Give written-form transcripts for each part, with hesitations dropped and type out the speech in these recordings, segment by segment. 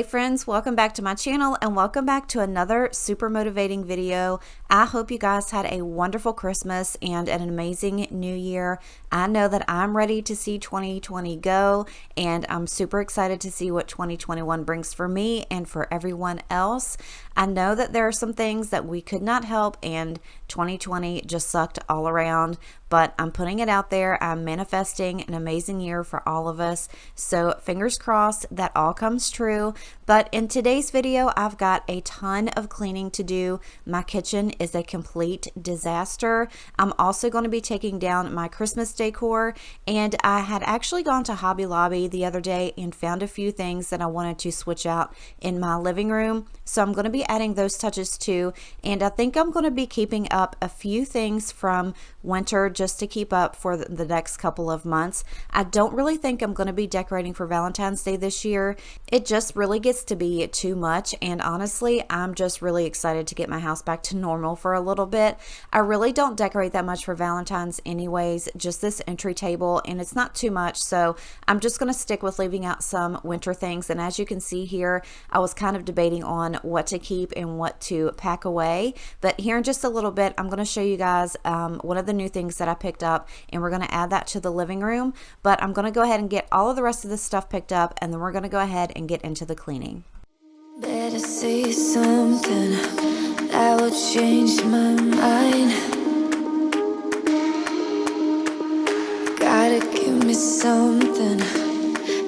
Hey friends, welcome back to my channel and welcome back to another super motivating video. I hope you guys had a wonderful Christmas and an amazing new year. I know that I'm ready to see 2020 go, and I'm super excited to see what 2021 brings for me and for everyone else. I know that there are some things that we could not help, and 2020 just sucked all around, but I'm putting it out there. I'm manifesting an amazing year for all of us. So fingers crossed that all comes true. But in today's video, I've got a ton of cleaning to do. My kitchen is a complete disaster. I'm also going to be taking down my Christmas decor, and I had actually gone to Hobby Lobby the other day and found a few things that I wanted to switch out in my living room. So I'm going to be adding those touches too, and I think I'm going to be keeping up a few things from winter just to keep up for the next couple of months. I don't really think I'm going to be decorating for Valentine's Day this year. It just really gets to be too much, and honestly, I'm just really excited to get my house back to normal for a little bit. I really don't decorate that much for Valentine's anyways, just this entry table, and it's not too much, so I'm just going to stick with leaving out some winter things. And as you can see here, I was kind of debating on what to keep and what to pack away, but here in just a little bit, I'm going to show you guys one of the new things that I picked up, and we're going to add that to the living room. But I'm going to go ahead and get all of the rest of this stuff picked up, and then we're going to go ahead and get into the cleaning. Better say something that will change my mind. Gotta give me something,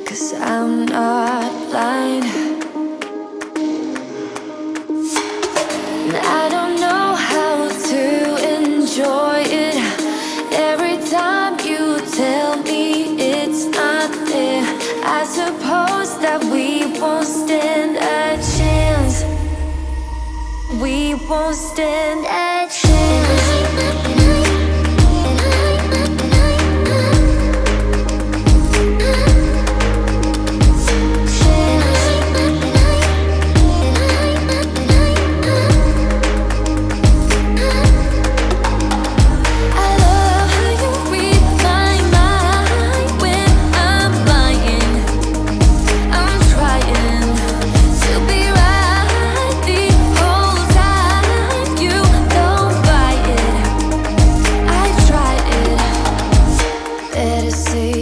'cause I'm not blind. And I don't know how to enjoy it. Every time you tell me it's not there, I suppose that we won't stand a chance. We won't stand a chance.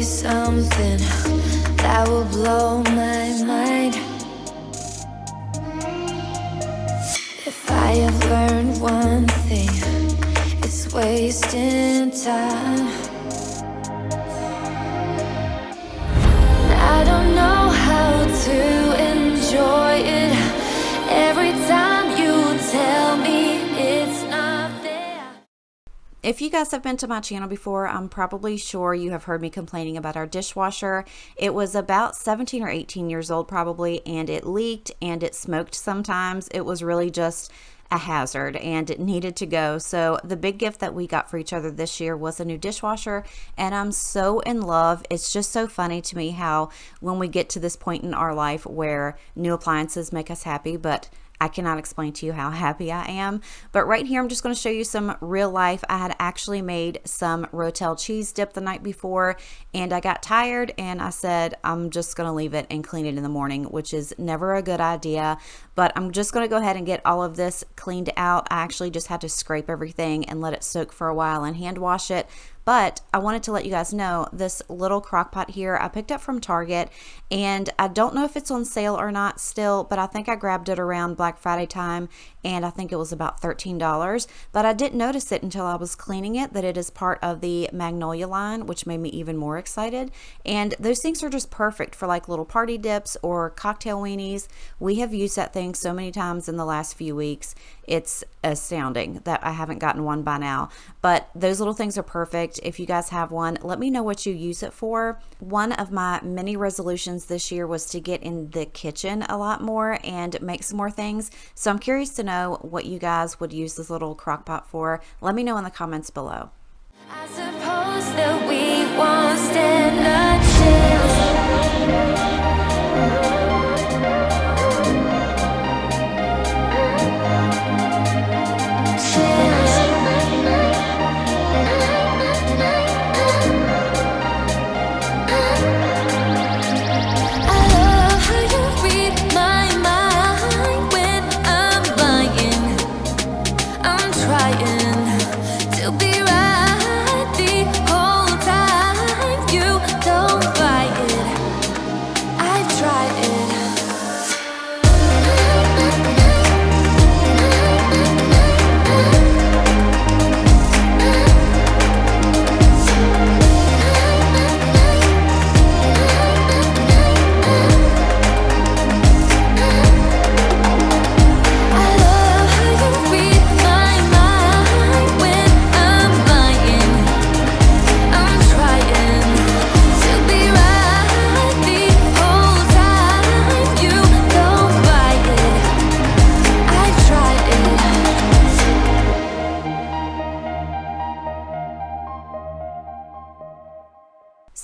Something that will blow my mind. If I have learned one thing, it's wasting time. I don't know how to enjoy it. Every time you tell me it's not there. If you guys have been to my channel before, I'm probably sure you have heard me complaining about our dishwasher. It was about 17 or 18 years old probably, and it leaked and it smoked sometimes. It was really just a hazard and it needed to go. So the big gift that we got for each other this year was a new dishwasher, and I'm so in love. It's just so funny to me how when we get to this point in our life where new appliances make us happy, but I cannot explain to you how happy I am. But right here, I'm just going to show you some real life. I had actually made some Rotel cheese dip the night before, and I got tired and I said, I'm just going to leave it and clean it in the morning, which is never a good idea. But I'm just going to go ahead and get all of this cleaned out. I actually just had to scrape everything and let it soak for a while and hand wash it. But I wanted to let you guys know this little crock pot here I picked up from Target, and I don't know if it's on sale or not still, but I think I grabbed it around Black Friday time, and I think it was about $13. But I didn't notice it until I was cleaning it that it is part of the Magnolia line, which made me even more excited. And those things are just perfect for like little party dips or cocktail weenies. We have used that thing so many times in the last few weeks. It's astounding that I haven't gotten one by now, but those little things are perfect. If you guys have one, let me know what you use it for. One of my many resolutions this year was to get in the kitchen a lot more and make some more things. So I'm curious to know what you guys would use this little crock pot for. Let me know in the comments below. I suppose that we won't stand a chance. I love how you read my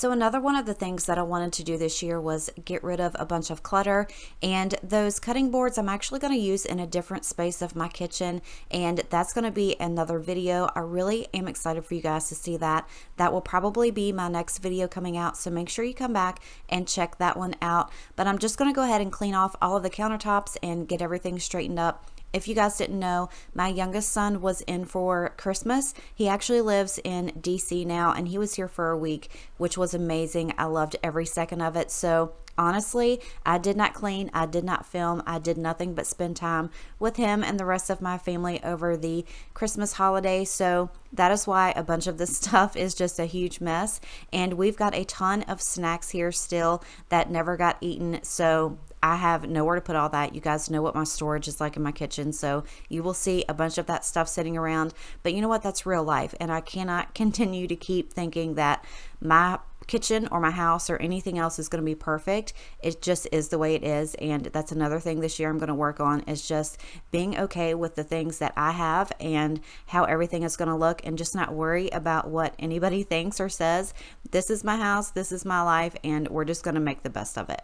So another one of the things that I wanted to do this year was get rid of a bunch of clutter, and those cutting boards I'm actually going to use in a different space of my kitchen, and that's going to be another video. I really am excited for you guys to see that. That will probably be my next video coming out, so make sure you come back and check that one out. But I'm just going to go ahead and clean off all of the countertops and get everything straightened up. If you guys didn't know, my youngest son was in for Christmas. He actually lives in DC now, and he was here for a week, which was amazing. I loved every second of it. So honestly, I did not clean, I did not film, I did nothing but spend time with him and the rest of my family over the Christmas holiday. So that is why a bunch of this stuff is just a huge mess. And we've got a ton of snacks here still that never got eaten. So I have nowhere to put all that. You guys know what my storage is like in my kitchen, so you will see a bunch of that stuff sitting around. But you know what? That's real life, and I cannot continue to keep thinking that my kitchen or my house or anything else is going to be perfect. It just is the way it is, and that's another thing this year I'm going to work on, is just being okay with the things that I have and how everything is going to look, and just not worry about what anybody thinks or says. This is my house, this is my life, and we're just going to make the best of it.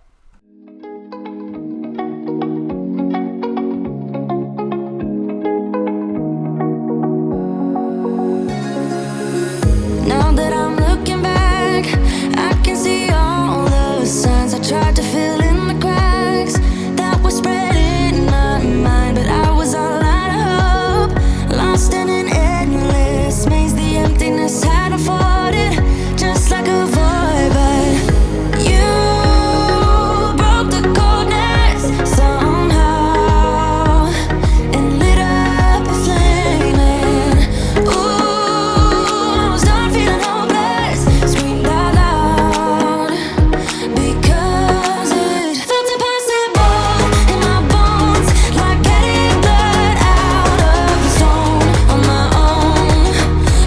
Now that I'm looking back, I can see all the signs I tried to fill in the cracks that were spread in my mind, but I was all out of hope, lost in an endless maze. The emptiness had afforded just like a void, but you broke the coldness somehow and lit up a flame. And ooh, I was done feeling hopeless, screamed out loud because it felt impossible in my bones, like getting blood out of the stone on my own.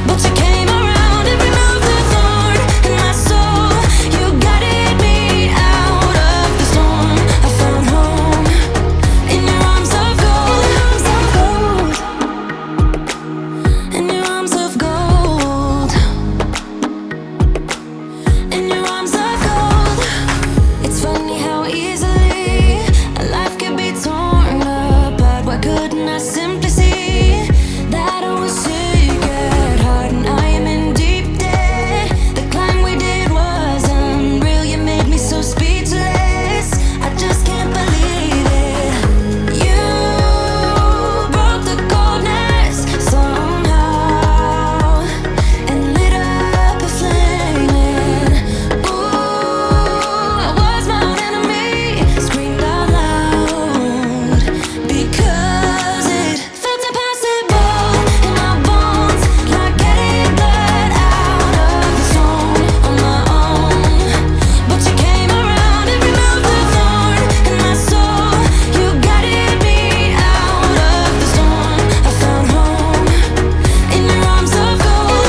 But you came around and removed the thorn in my soul. You guided me out of the storm. I found home in your arms of gold, in your arms of gold, in your arms of gold. It's funny how easily a life can be torn apart. Why couldn't I simply see that I was sick at heart and I am in deep debt? The climb we did was unreal. You made me so speechless. I just can't believe it. You broke the coldness somehow and lit up a flame. And ooh, I was my own enemy, screamed out loud because it felt impossible in my bones, like getting blood out of the stone on my own. But you came around and removed the thorn in my soul. You guided me out of the storm. I found home in your arms of gold,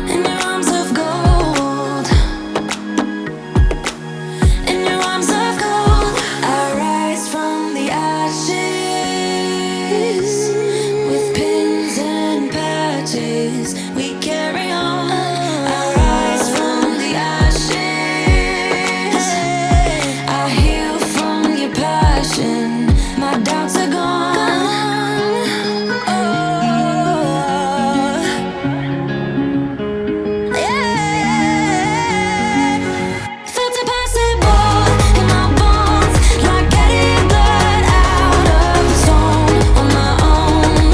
in your arms of gold, in your arms of gold. I rise from the ashes with pins and patches. We carry on. I rise from the ashes. I heal from your passion. My doubts are gone. Oh, yeah. Felt impossible in my bones, like getting blood out of the stone on my own.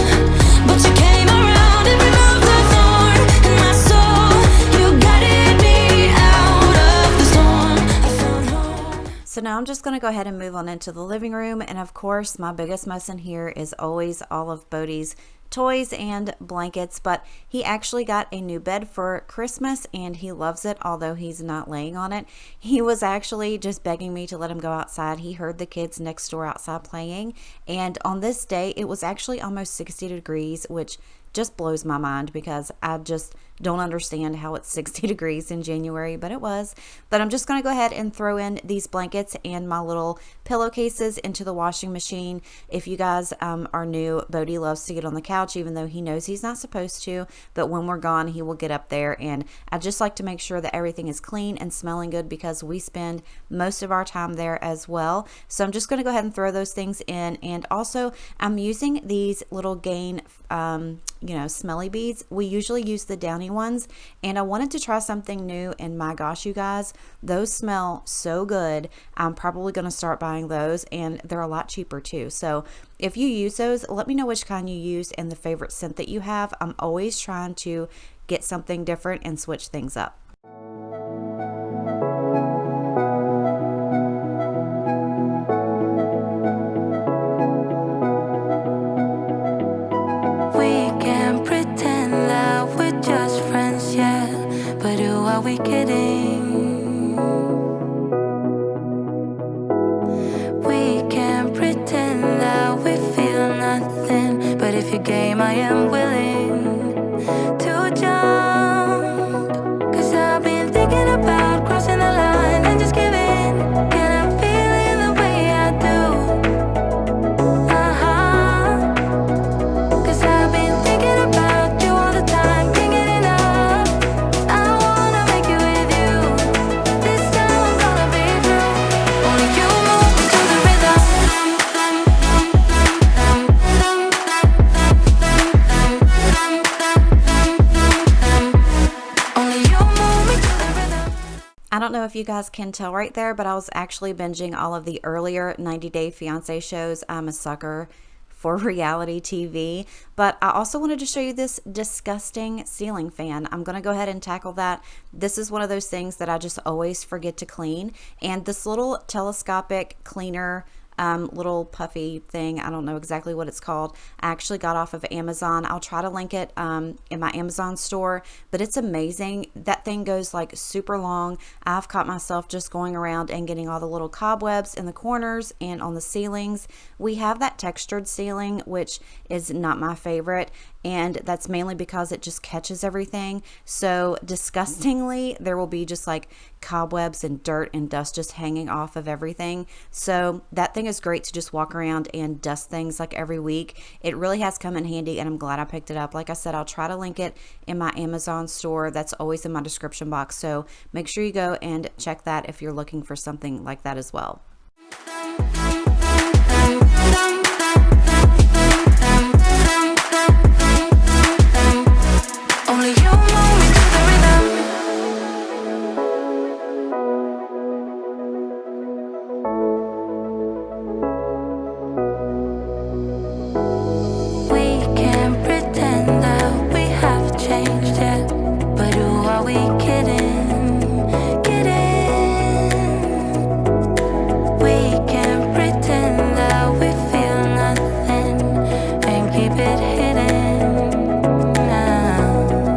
But you came around and removed the thorn in my soul. You guided me out of the storm. I found home. So now I'm just going to go ahead and move on into the living room. And of course, my biggest mess in here is always all of Bodie's toys and blankets, but he actually got a new bed for Christmas and he loves it, although he's not laying on it. He was actually just begging me to let him go outside. He heard the kids next door outside playing, and on this day it was actually almost 60 degrees, which just blows my mind because I just don't understand how it's 60 degrees in January, but it was. But I'm just going to go ahead and throw in these blankets and my little pillowcases into the washing machine. If you guys are new, Bodie loves to get on the couch, even though he knows he's not supposed to. But when we're gone, he will get up there. And I just like to make sure that everything is clean and smelling good because we spend most of our time there as well. So I'm just going to go ahead and throw those things in. And also, I'm using these little Gain, smelly beads. We usually use the Downy ones, and I wanted to try something new, and my gosh, you guys, those smell so good. I'm probably going to start buying those, and they're a lot cheaper too. So if you use those, let me know which kind you use and the favorite scent that you have. I'm always trying to get something different and switch things up. Are we kidding? We can't pretend that we feel nothing, but if you're game, I am willing to jump. 'Cause I've been thinking about crossing the line and just giving, and I'm feeling the way I do. 'Cause I've been thinking about you all the time, can't get enough. I wanna make it with you. This time I'm gonna be true. Only you move me to the rhythm. Only you move me to the rhythm. I don't know if you guys can tell right there, but I was actually binging all of the earlier 90 Day Fiancé shows. I'm a sucker for reality TV, but I also wanted to show you this disgusting ceiling fan. I'm going to go ahead and tackle that. This is one of those things that I just always forget to clean, and this little telescopic cleaner little puffy thing, I don't know exactly what it's called, I actually got off of Amazon. I'll try to link it in my Amazon store, but it's amazing. That thing goes like super long. I've caught myself just going around and getting all the little cobwebs in the corners and on the ceilings. We have that textured ceiling, which is not my favorite, and that's mainly because it just catches everything. So disgustingly, there will be just like cobwebs and dirt and dust just hanging off of everything. So that thing is great to just walk around and dust things like every week. It really has come in handy, and I'm glad I picked it up. Like I said, I'll try to link it in my Amazon store. That's always in my description box, so make sure you go and check that if you're looking for something like that as well. Only you move me to the rhythm. We can't pretend that we have changed yet, but who are we kidding? We can't pretend that we feel nothing and keep it hidden now.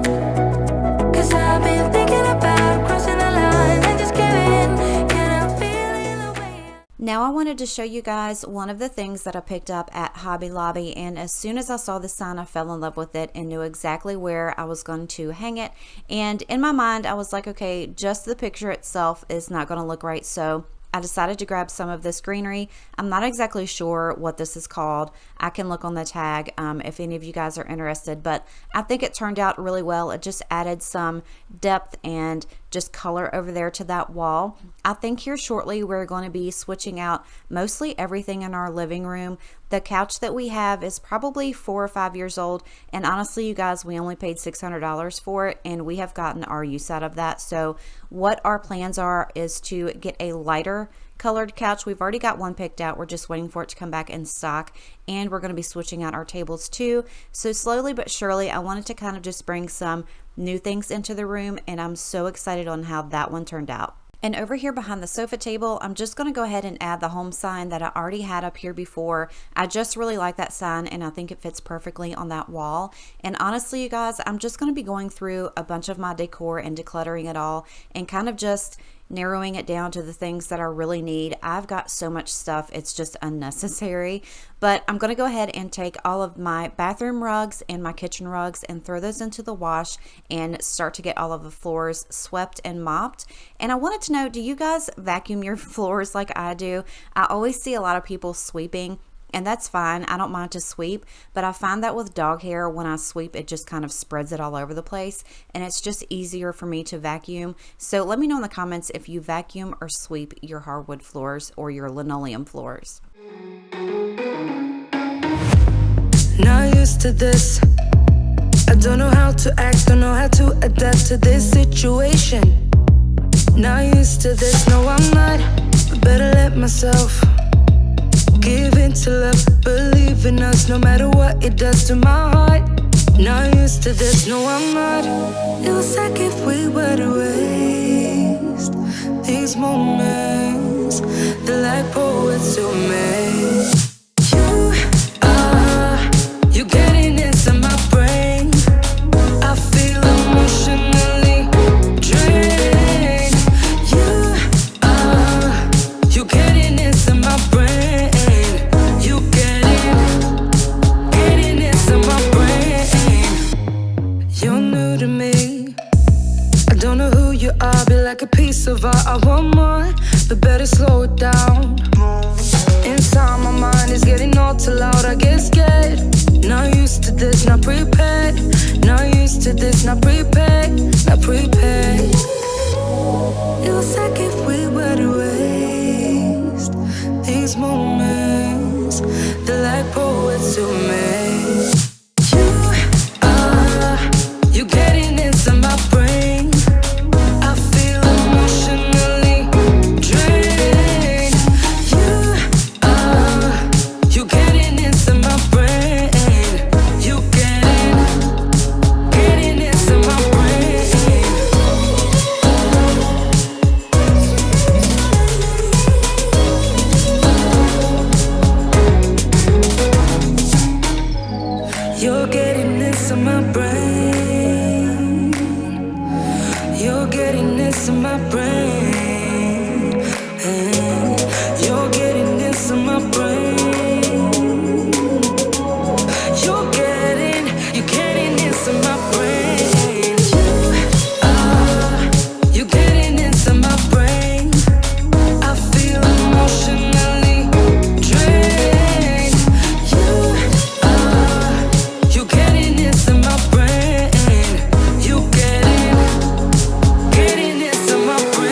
'Cause I've been thinking about crossing the line and just giving, and I'm feeling the way. Now I wanted to show you guys one of the things that I picked up at Hobby Lobby, and as soon as I saw the sign, I fell in love with it and knew exactly where I was going to hang it. And in my mind, I was like, okay, just the picture itself is not going to look right, so I decided to grab some of this greenery. I'm not exactly sure what this is called. I can look on the tag if any of you guys are interested, but I think it turned out really well. It just added some depth and just color over there to that wall. I think here shortly we're going to be switching out mostly everything in our living room. The couch that we have is probably 4 or 5 years old, and honestly, you guys, we only paid $600 for it, and we have gotten our use out of that. So what our plans are is to get a lighter colored couch. We've already got one picked out. We're just waiting for it to come back in stock, and we're going to be switching out our tables too. So slowly but surely, I wanted to kind of just bring some new things into the room, and I'm so excited on how that one turned out. And over here behind the sofa table, I'm just going to go ahead and add the home sign that I already had up here before. I just really like that sign, and I think it fits perfectly on that wall. And honestly, you guys, I'm just going to be going through a bunch of my decor and decluttering it all and kind of just narrowing it down to the things that I really need. I've got so much stuff, it's just unnecessary. But I'm going to go ahead and take all of my bathroom rugs and my kitchen rugs and throw those into the wash and start to get all of the floors swept and mopped. And I wanted to know, do you guys vacuum your floors like I do? I always see a lot of people sweeping, and that's fine. I don't mind to sweep, but I find that with dog hair, when I sweep, it just kind of spreads it all over the place, and it's just easier for me to vacuum. So let me know in the comments if you vacuum or sweep your hardwood floors or your linoleum floors. Not used to this. I don't know how to act, don't know how to adapt to this situation. Not used to this, no I'm not. But better let myself give in to love, believe in us, no matter what it does to my heart. Not used to this, no I'm not. It was like if we were to waste these moments, they're like poets to me. You getting into my brain, I feel emotionally drained. You getting into my brain, you getting into my brain. You're new to me, I don't know who you are, be like a piece of art. I want more, but better slow it down. Inside my mind is getting all too loud, I get scared. Not used to this, not prepared. Not used to this, not prepared. Not prepared. It was like if we were to waste these moments, they're like poets to me. You getting into my brain, I feel emotionally drained. You getting into my brain, you getting into my brain. You're getting into my brain, you're getting into my brain, you're getting into my brain. You're getting into my brain. You getting into my brain, I feel emotionally drained. You getting into my brain, you getting into my brain.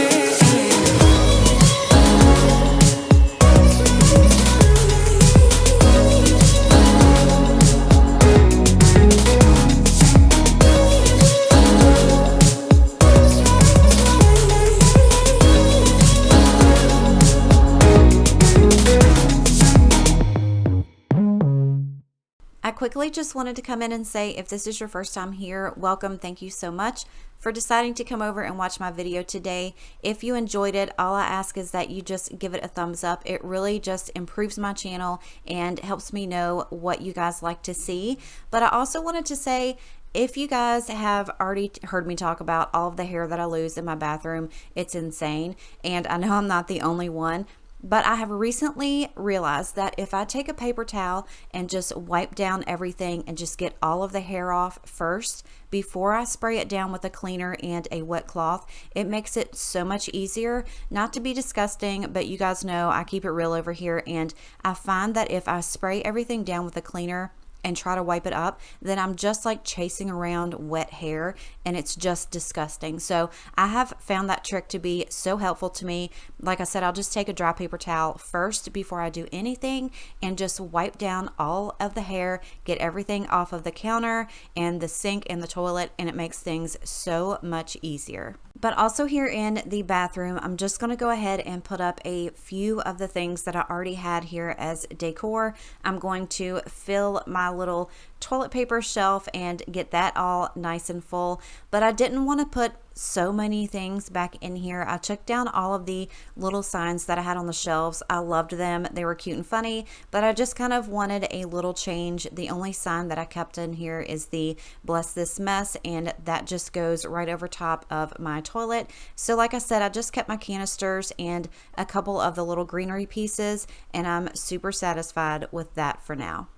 I quickly just wanted to come in and say, if this is your first time here, welcome. Thank you so much for deciding to come over and watch my video today. If you enjoyed it, all I ask is that you just give it a thumbs up. It really just improves my channel and helps me know what you guys like to see. But I also wanted to say, if you guys have already heard me talk about all of the hair that I lose in my bathroom, it's insane. And I know I'm not the only one. But I have recently realized that if I take a paper towel and just wipe down everything and just get all of the hair off first before I spray it down with a cleaner and a wet cloth, it makes it so much easier. Not to be disgusting, but you guys know I keep it real over here, and I find that if I spray everything down with a cleaner and try to wipe it up, then I'm just like chasing around wet hair, and it's just disgusting. So I have found that trick to be so helpful to me. Like I said, I'll just take a dry paper towel first before I do anything and just wipe down all of the hair, get everything off of the counter and the sink and the toilet, and it makes things so much easier. But also here in the bathroom, I'm just going to go ahead and put up a few of the things that I already had here as decor. I'm going to fill my little toilet paper shelf and get that all nice and full. But I didn't want to put so many things back in here. I took down all of the little signs that I had on the shelves. I loved them. They were cute and funny, but I just kind of wanted a little change. The only sign that I kept in here is the Bless This Mess, and that just goes right over top of my toilet. So like I said, I just kept my canisters and a couple of the little greenery pieces, and I'm super satisfied with that for now.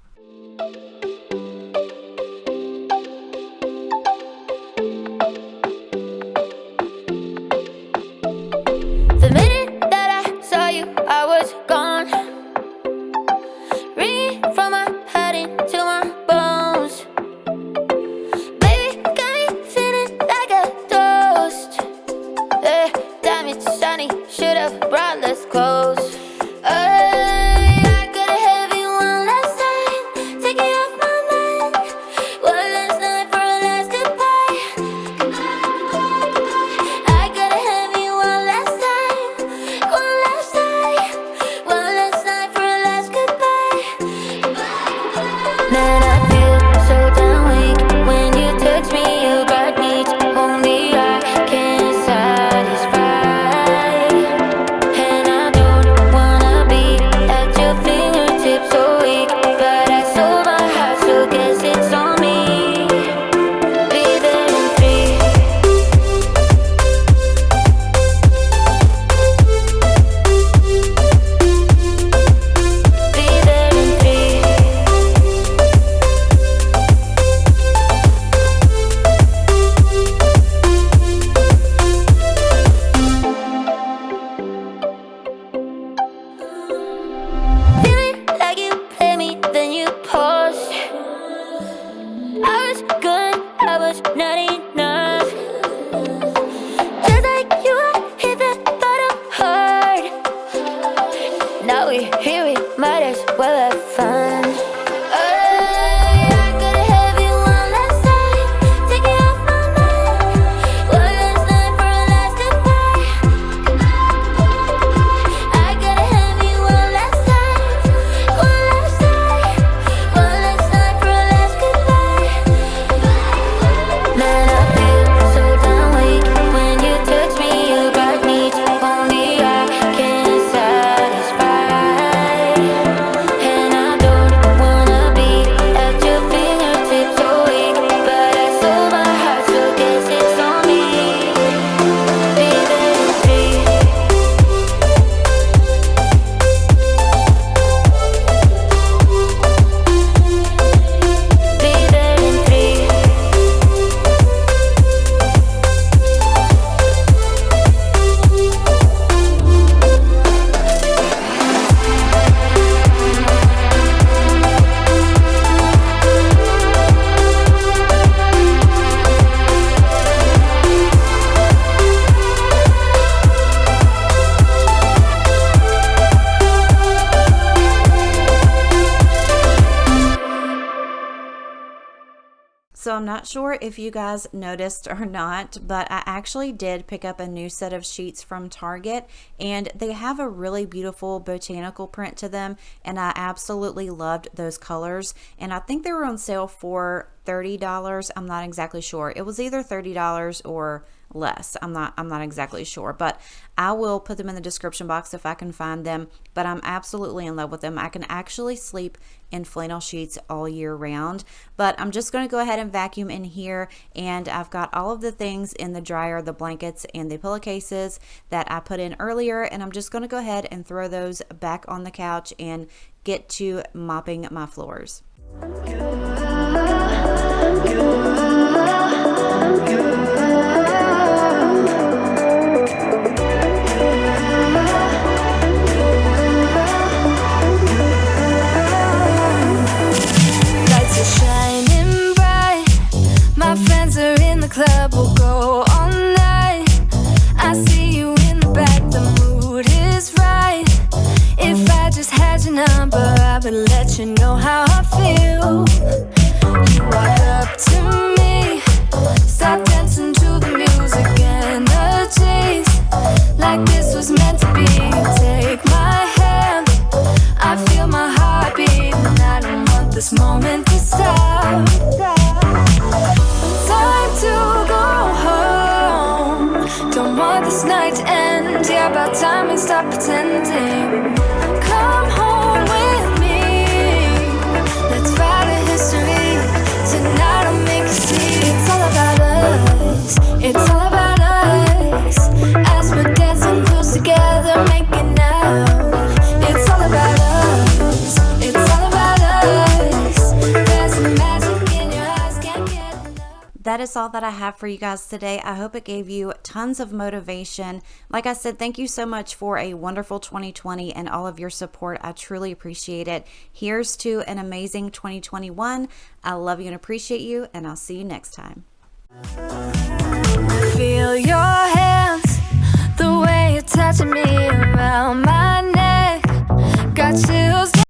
The minute that I saw you, I was gone. Ringing from my head into my bones. Baby, got me feeling like a toast. Diamond sunny, should've brought less clothes. I gotta have you one last time, take it off my mind. One last night for a last goodbye. I gotta have you one last time, one last night, one last night for a last goodbye. Man, I feel so damn weak when you text me, you got needs only I can satisfy. And I don't wanna be at your fingertips so weak, but I sold my heart, so guess it's on me. Be there in 3. Be there in 3. Feeling like you play me, then you pause. I was good, I was not enough. Just like you, I hit the bottom hard. Now we're here, we might as well have fun. I gotta have you one last time, take it off my mind. One last night for a last goodbye. I gotta have you one last time, one last night, one last night for a last goodbye. Man, I feel so damn weak when you touch me, you got needs only I can satisfy. And I don't wanna be at your fingertips so weak, but I sold my heart, so guess it's on me. Be there in 3. Be there in 3. So I'm not sure if you guys noticed or not, but I actually did pick up a new set of sheets from Target, and they have a really beautiful botanical print to them, and I absolutely loved those colors. And I think they were on sale for $30. I'm not exactly sure. It was either $30 or less. I'm not exactly sure, but I will put them in the description box if I can find them. But I'm absolutely in love with them. I can actually sleep in flannel sheets all year round. But I'm just going to go ahead and vacuum in here, and I've got all of the things in the dryer, the blankets and the pillowcases that I put in earlier, and I'm just going to go ahead and throw those back on the couch and get to mopping my floors. Lights are shining bright. My friends are in the club, we'll go all night. I see you in the back, the mood is right. If I just had your number, I would let you know how I feel. You walk up to me, start dancing to the music, energies like this was meant to be. Take my hand, I feel my heart beat, and I don't want this moment to stop. Time to go home. that is all that I have for you guys today. I hope it gave you tons of motivation. Like I said, thank you so much for a wonderful 2020 and all of your support. I truly appreciate it. Here's to an amazing 2021. I love you and appreciate you, and I'll see you next time.